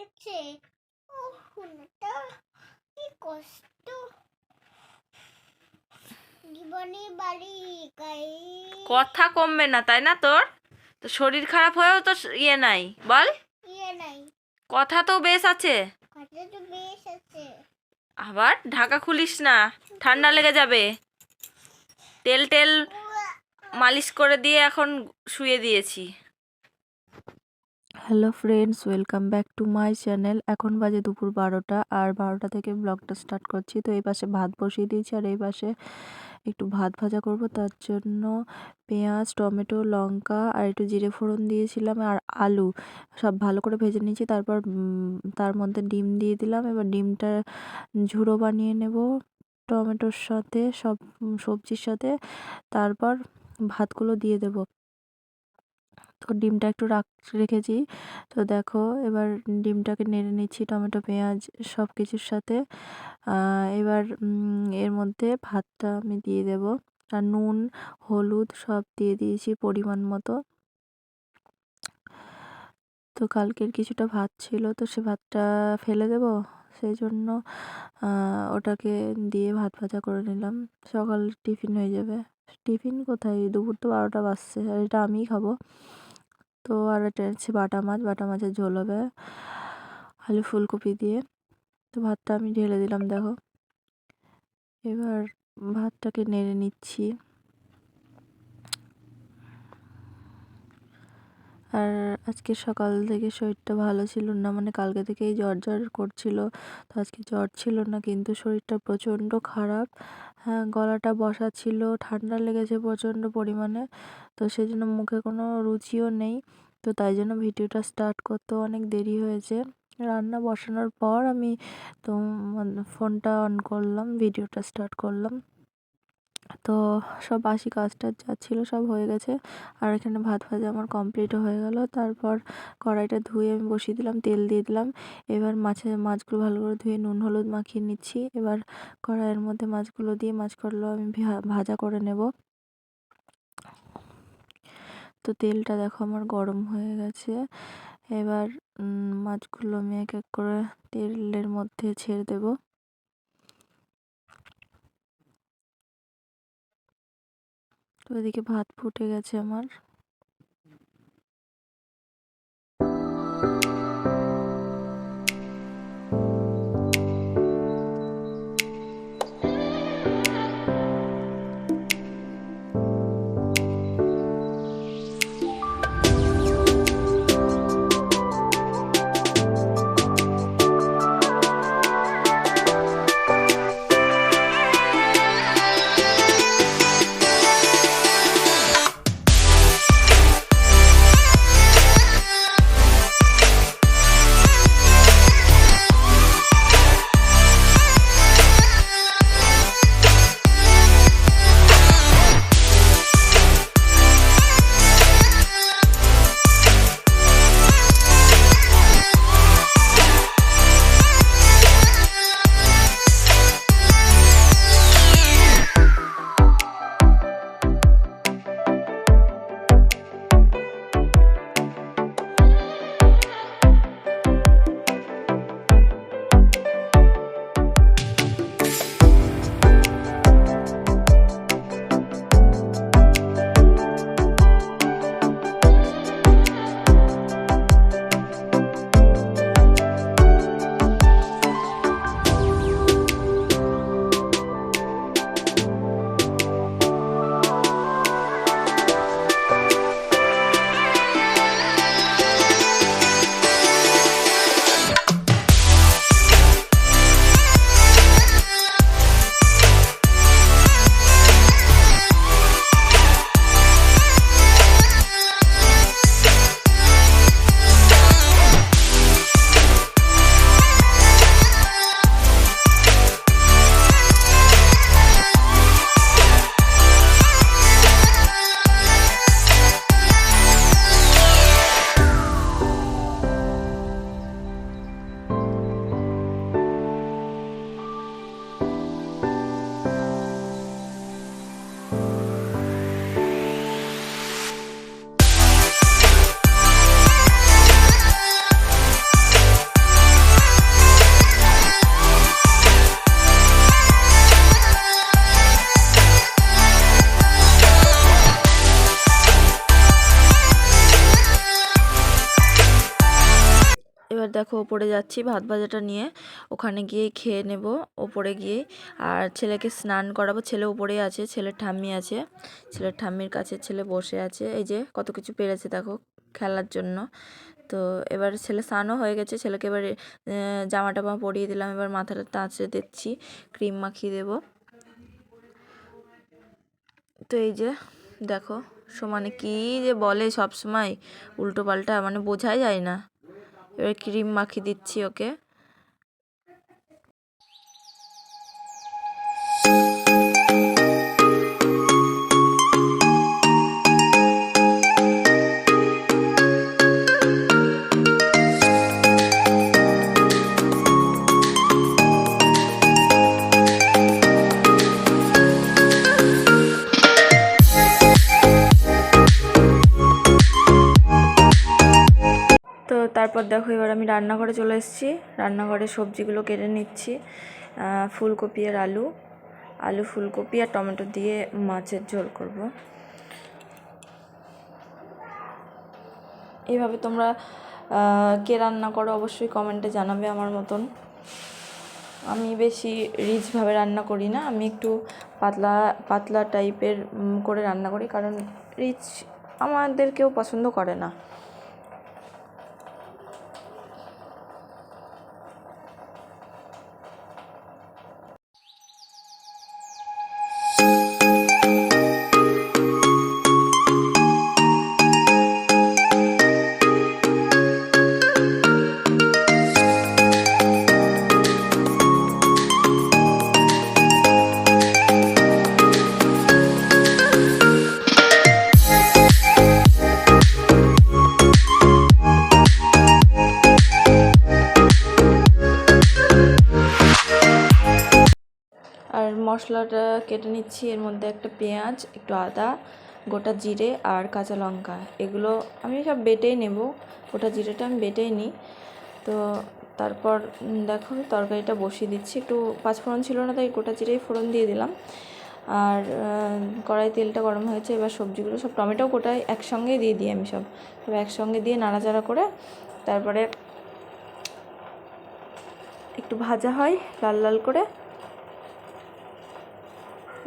গেছে। ওটা কি কষ্ট জীবনে বাড়ি গাই। কথা কমবে না তাই না তোর? তো শরীর খারাপ হয়েও তো ইয়ে নাই বল, নাই, কথা তো বেশ আছে। কথা তো বেশ আছে। আবার ঢাকা খুলিস না, ঠান্ডা লেগে যাবে। তেল টেল মালিশ করে দিয়ে এখন শুয়ে দিয়েছি। Hello friends, welcome back to my channel. এখন বাজে দুপুর 12টা, আর 12টা থেকে ব্লগটা স্টার্ট করছি। তো এই পাশে ভাত বসিয়ে দিয়েছি, আর এই পাশে একটু ভাত ভাজা করব। তার জন্য পেঁয়াজ, টমেটো, লঙ্কা আর একটু জিরে ফোড়ন দিয়েছিলাম, আর আলু সব ভালো করে ভেজে নিয়েছি। তারপর তার মধ্যে ডিম দিয়ে দিলাম। এবার ডিমটা ঝুড়ো বানিয়ে নেব টমেটোর সাথে, সব সবজির সাথে। তারপর ভাতগুলো দিয়ে দেব। তো ডিমটা একটু রেখেছি। তো দেখো এবার ডিমটাকে নেড়ে নিচ্ছি টমেটো পেঁয়াজ সব কিছুর সাথে। এবার এর মধ্যে ভাতটা আমি দিয়ে দেব, আর নুন হলুদ সব দিয়ে দিয়েছি পরিমাণ মতো। তো কালকের কিছুটা ভাত ছিল, তো সে ভাতটা ফেলে দেব, সেই জন্য ওটাকে দিয়ে ভাত ভাজা করে নিলাম। সকাল টিফিন হয়ে যাবে। টিফিন কোথায়, দুপুর তো 12টা বাজছে, আর এটা আমিই খাবো। তো আর এটা হচ্ছে বাটা মাছের ঝোল হবে আলু ফুলকপি দিয়ে। তো ভাতটা আমি ঢেলে দিলাম দেখো। এবার ভাতটাকে নেড়ে নিচ্ছি। আর আজকে সকাল থেকে শরীরটা ভালো ছিল না, মানে কালকে থেকেই জ্বর করছিল। তো আজকে জ্বর ছিল না, কিন্তু শরীরটা প্রচণ্ড খারাপ। হ্যাঁ, গলাটা বসা ছিল, ঠান্ডা লেগেছে প্রচণ্ড পরিমাণে। তো সেই জন্য মুখে কোনো রুচিও নেই। তো তাই জন্য ভিডিওটা স্টার্ট করতেও অনেক দেরি হয়েছে। রান্না বসানোর পর আমি তো ফোনটা অন করলাম, ভিডিওটা স্টার্ট করলাম। তো সব বাসি কাজ টাজ যা ছিল সব হয়ে গেছে, আর এখানে ভাত ভাজা আমার কমপ্লিটও হয়ে গেল। তারপর কড়াইটা ধুয়ে আমি বসিয়ে দিলাম, তেল দিয়ে দিলাম। এবার মাছগুলো ভালো করে ধুয়ে নুন হলুদ মাখিয়ে নিচ্ছি। এবার কড়াইয়ের মধ্যে মাছগুলো দিয়ে মাছগুলো আমি ভাজা করে নেব। তো তেলটা দেখো আমার গরম হয়ে গেছে। এবার মাছগুলো আমি এক এক করে তেলের মধ্যে ছেড়ে দেব। তো এদিকে ভাত ফুটে গেছে আমার। এবার দেখো ওপরে যাচ্ছি ভাত ভাজাটা নিয়ে, ওখানে গিয়ে খেয়ে নেব ওপরে গিয়ে। আর ছেলেকে স্নান করাবো, ছেলে ওপরেই আছে, ছেলের ঠাম্মি আছে, ছেলের ঠাম্মির কাছে ছেলে বসে আছে। এই যে কত কিছু পেরেছে দেখো খেলার জন্য। তো এবার ছেলে স্নানও হয়ে গেছে, ছেলেকে এবার জামা টামা পরিয়ে দিলাম, এবার মাথাটা তাঁচড়ে দিচ্ছি, ক্রিম মাখিয়ে দেবো। তো এই যে দেখো সমানে কি যে বলে সব সময় উল্টো পাল্টা, মানে বোঝাই যায় না। এবার ক্রিম মাখিয়ে দিচ্ছি ওকে। তো তারপর দেখো এবার আমি রান্নাঘরে চলে এসেছি, রান্নাঘরে সবজিগুলো কেটে নিচ্ছি। ফুলকপি আর আলু ফুলকপি আর টমেটো দিয়ে মাছের ঝোল করব। এইভাবে তোমরা কে রান্না করো অবশ্যই কমেন্টে জানাবে আমার মতন। আমি বেশি রিচভাবে রান্না করি না, আমি একটু পাতলা পাতলা টাইপের করে রান্না করি, কারণ রিচ আমাদের কেউ পছন্দ করে না। আর মশলাটা কেটে নিচ্ছি, এর মধ্যে একটা পেঁয়াজ, একটু আদা, গোটা জিরে আর কাঁচা লঙ্কা, এগুলো আমি সব বেটেই নেব। গোটা জিরেটা আমি বেটেই নিই। তো তারপর দেখো তরকারিটা বসিয়ে দিচ্ছি, একটু পাঁচফোড়ন ছিল না তাই গোটা জিরেই ফোড়ন দিয়ে দিলাম। আর কড়াই তেলটা গরম হয়েছে, এবার সবজিগুলো সব টমেটো গোটায় একসঙ্গেই দিয়ে দিই আমি, সব একসঙ্গে দিয়ে নাড়াচাড়া করে তারপরে একটু ভাজা হয় লাল লাল করে।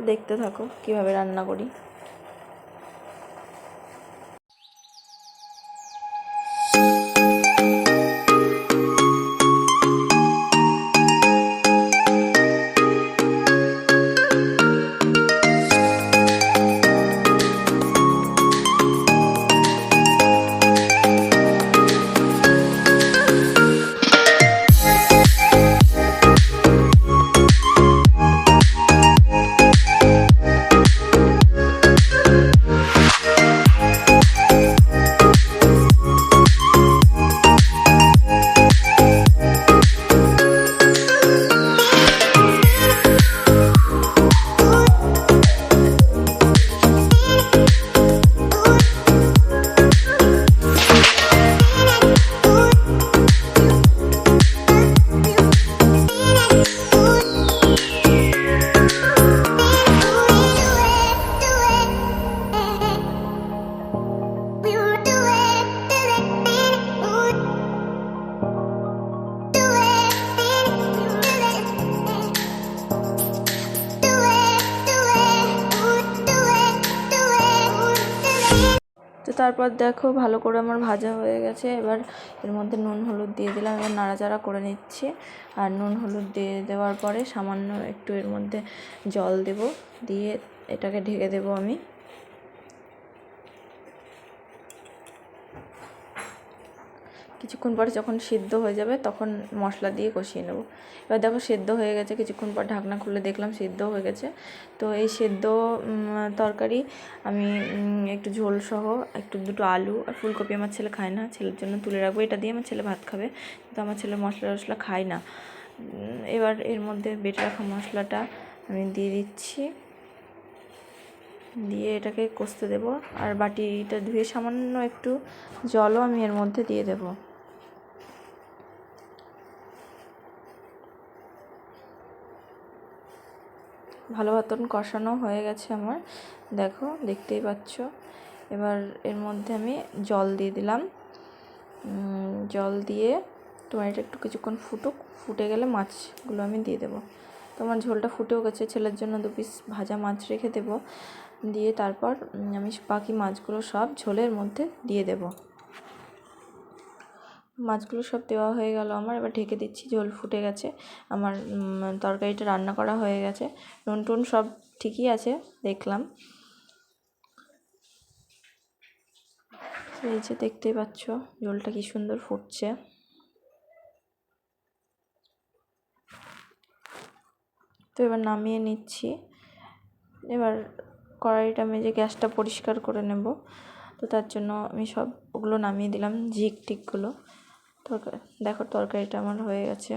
দেখতে থাকো কিভাবে রান্না করি। তো তারপর দেখো ভালো করে আমার ভাজা হয়ে গেছে, এবার এর মধ্যে নুন হলুদ দিয়ে দিলাম, এবার নাড়াচাড়া করে নিচ্ছি। আর নুন হলুদ দিয়ে দেওয়ার পরে সামান্য একটু এর মধ্যে জল দেব, দিয়ে এটাকে ঢেকে দেব আমি। কিছুক্ষণ পরে যখন সিদ্ধ হয়ে যাবে তখন মশলা দিয়ে কষিয়ে নেব। এবার দেখো সেদ্ধ হয়ে গেছে, কিছুক্ষণ পর ঢাকনা খুলে দেখলাম সেদ্ধ হয়ে গেছে। তো এই সেদ্ধ তরকারি আমি একটু ঝোল সহ একটু দুটো আলু আর ফুলকপি, আমার ছেলে খায় না, ছেলের জন্য তুলে রাখবো, এটা দিয়ে আমার ছেলে ভাত খাবে, কিন্তু আমার ছেলে মশলা টশলা খায় না। এবার এর মধ্যে বেটে রাখা মশলাটা আমি দিয়ে দিচ্ছি, দিয়ে এটাকে কষতে দেব। আর বাটিটা ধুয়ে সামান্য একটু জলও আমি এর মধ্যে দিয়ে দেব। ভালো মতন কষানো হয়ে গেছে আমার, দেখো দেখতেই পাচ্ছ। এবার এর মধ্যে আমি জল দিয়ে দিলাম, জল দিয়ে তোমার এটা একটু কিছুক্ষণ ফুটুক, ফুটে গেলে মাছগুলো আমি দিয়ে দেবো। তোমার ঝোলটা ফুটেও গেছে, ছেলের জন্য 2 পিস ভাজা মাছ রেখে দেবো, দিয়ে তারপর আমি বাকি মাছগুলো সব ঝোলের মধ্যে দিয়ে দেব। মাছগুলো সব দেওয়া হয়ে গেল আমার, এবার ঢেকে দিচ্ছি। ঝোল ফুটে গেছে আমার, তরকারিটা রান্না করা হয়ে গেছে, নুন টুন সব ঠিকই আছে দেখলাম। এই যে দেখতেই পাচ্ছ ঝোলটা কি সুন্দর ফুটছে। তো এবার নামিয়ে নিচ্ছি। এবার কড়াইটা মেজে গ্যাসটা পরিষ্কার করে নেব। তো তার জন্য আমি সব ওগুলো নামিয়ে দিলাম, ঝিক টিকগুলো। দেখো তরকারিটা আমার হয়ে গেছে।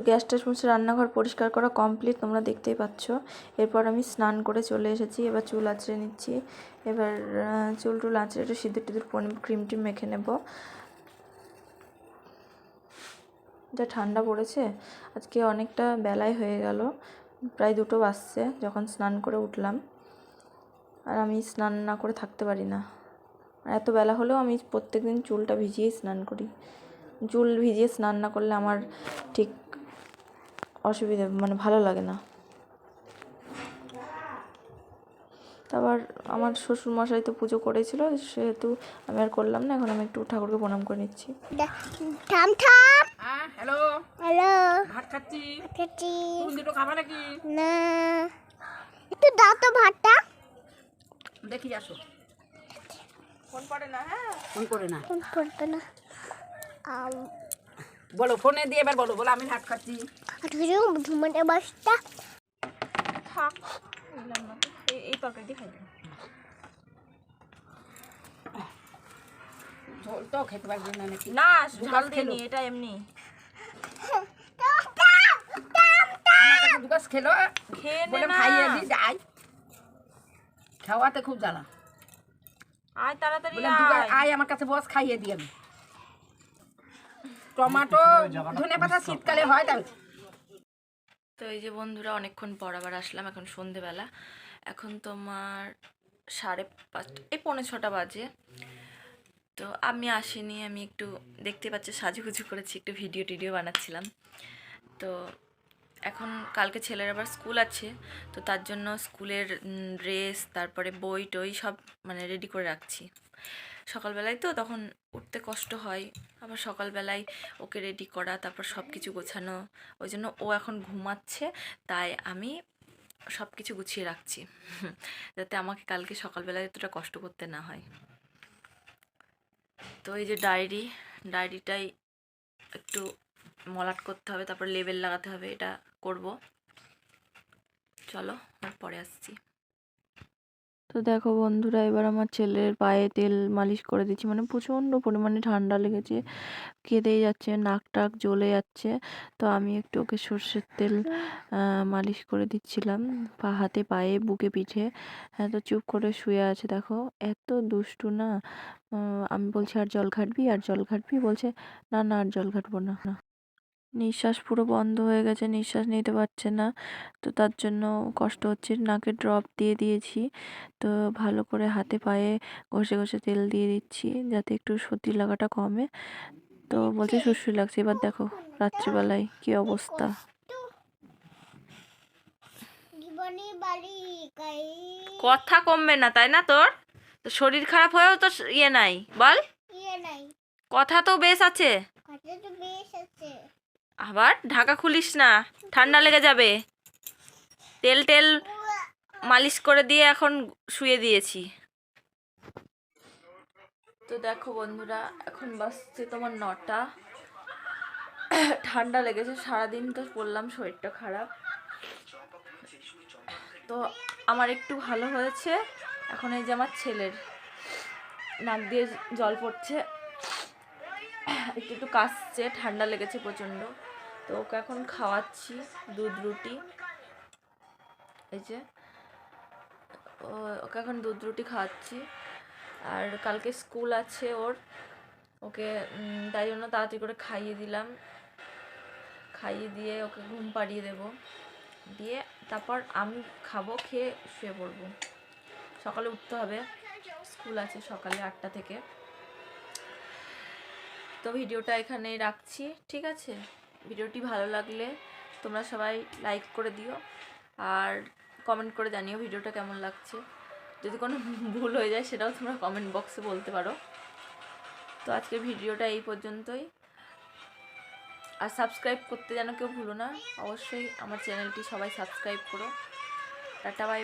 গ্যাস ট্যাস মুছে রান্নাঘর পরিষ্কার করা কমপ্লিট, তোমরা দেখতেই পাচ্ছ। এরপর আমি স্নান করে চলে এসেছি, এবার চুল আঁচড়ে নিচ্ছি। এবার চুল টুল আঁচড়ে একটু সিঁদুর টিঁদুর ক্রিম টিম মেখে নেব। যা ঠান্ডা পড়েছে আজকে, অনেকটা বেলায় হয়ে গেল, প্রায় 2টো বাজছে যখন স্নান করে উঠলাম। আর আমি স্নান না করে থাকতে পারি না, এত বেলা হলেও আমি প্রত্যেকদিন চুলটা ভিজিয়েই স্নান করি। চুল ভিজিয়ে স্নান না করলে আমার ঠিক অসুবিধা, মানে ভালো লাগে না। তারপর আমার শ্বশুরমশাই তো পুজো করেছিল, সেহেতু আমি আর করলাম না। এখন আমি একটু ঠাকুরকে প্রণাম করে নিচ্ছি। থাম থাম। হ্যালো হ্যালো, ভাত খাচ্ছি। খাচ্ছি তুমি দুটো খাবা নাকি? না, একটু দাও তো ভাতটা। দেখি আসো, ফোন করে না। হ্যাঁ ফোন করে না, ফোন করবে না। বলো ফোনে দিয়ে এবার বলো, বলো আমি ভাত খাচ্ছি। ঝুমাতে বাসটা থাক, এই তরকারিটি খাই ঝোল তো খেতে পারবে না নাকি? না, ঝাল দিইনি, এটা এমনি দুগাছ খেলো, খেয়ে নে বলে না। খাইয়ে দি যাই, খাওয়াতে খুব জ্বালা। আয় তাড়াতাড়ি বলে আয়। আয় আমার কাছে বস, খাইয়ে দি আমি। টমেটো ধনে পাতা শীতকালে হয় তাই। তো এই যে বন্ধুরা, অনেকক্ষণ পর আবার আসলাম, এখন সন্ধেবেলা, এখন তোমার 5:30, এই 5:45 বাজে। তো আমি আসিনি, আমি একটু দেখতে পাচ্ছি সাজুগুজু করেছি, একটু ভিডিও টিডিও বানাচ্ছিলাম। তো এখন কালকে ছেলের আবার স্কুল আছে, তো তার জন্য স্কুলের ড্রেস, তারপরে বই টই সব মানে রেডি করে রাখছি। সকালবেলায় তো তখন উঠতে কষ্ট হয়, আবার সকালবেলায় ওকে রেডি করা, তারপর সব কিছু গোছানো। ওই জন্য ও এখন ঘুমাচ্ছে, তাই আমি সব কিছু গুছিয়ে রাখছি যাতে আমাকে কালকে সকালবেলায় এতটা কষ্ট করতে না হয়। তো এই যে ডায়েরিটাই একটু মলাট করতে হবে, তারপর লেবেল লাগাতে হবে, এটা করব। চলো পরে আসছি। তো দেখো বন্ধুরা, এবার আমার ছেলের পায়ে তেল মালিশ করে দিচ্ছি, মানে প্রচণ্ড পরিমাণে ঠান্ডা লেগেছে, কেঁদেই যাচ্ছে, নাক টাক জ্বলে যাচ্ছে। তো আমি একটু ওকে সর্ষের তেল মালিশ করে দিচ্ছিলাম, হাতে পায়ে বুকে পিঠে। হ্যাঁ, তো চুপ করে শুয়ে আছে, দেখো এত দুষ্টু না। আমি বলছি আর জল ঘাটবি, আর জল ঘাটবি, বলছে না না আর জল ঘাটবো না। নিঃশ্বাস পুরো বন্ধ হয়ে গেছে, নিঃশ্বাস নিতে পারছে না, তো তার জন্য কষ্ট হচ্ছে। নাকে ড্রপ দিয়ে দিয়েছি, তো ভালো করে হাতে পায়ে ঘষে ঘষে তেল দিয়ে দিচ্ছি যাতে একটু সর্দি লাগাটা কমে। তো বলছে সুশ্রী লাগছে। এবার দেখো রাত্রিবেলায় কি অবস্থা। কথা কমবে না তাই না তোর? তো শরীর খারাপ হয়েও তো ইয়ে নাই, বল কথা তো বেশ আছে। আবার ঢাকা খুলিস না, ঠান্ডা লেগে যাবে। তেল টেল মালিশ করে দিয়ে এখন শুয়ে দিয়েছি। তো দেখো বন্ধুরা, এখন বাজছে তোমার 9টা। ঠান্ডা লেগেছে, সারাদিন তো বললাম শরীরটা খারাপ, তো আমার একটু ভালো হয়েছে। এখন এই যে আমার ছেলের নাক দিয়ে জল পড়ছে, একটু একটু কাশছে, ঠান্ডা লেগেছে প্রচণ্ড। তো ওকে এখন খাওয়াচ্ছি দুধ রুটি, এই যে ওকে এখন দুধ রুটি খাওয়াচ্ছি। আর কালকে স্কুল আছে ওর, ওকে তাই জন্য তাড়াতাড়ি করে খাইয়ে দিলাম। খাইয়ে দিয়ে ওকে ঘুম পাড়িয়ে দেবো, দিয়ে তারপর আমি খাবো, খেয়ে শুয়ে পড়বো। সকালে উঠতে হবে, স্কুল আছে সকালে 8টা থেকে। তো ভিডিওটা এখানেই রাখছি, ঠিক আছে? ভিডিওটি ভালো লাগলে তোমরা সবাই লাইক করে দিও আর কমেন্ট করে জানিও ভিডিওটা কেমন লাগছে। যদি কোনো ভুল হয়ে যায় সেটাও তোমরা কমেন্ট বক্সে বলতে পারো। তো আজকের ভিডিওটা এই পর্যন্তই। আর সাবস্ক্রাইব করতে যেন কেউ ভুলো না, অবশ্যই আমার চ্যানেলটি সবাই সাবস্ক্রাইব করো। Tata bye.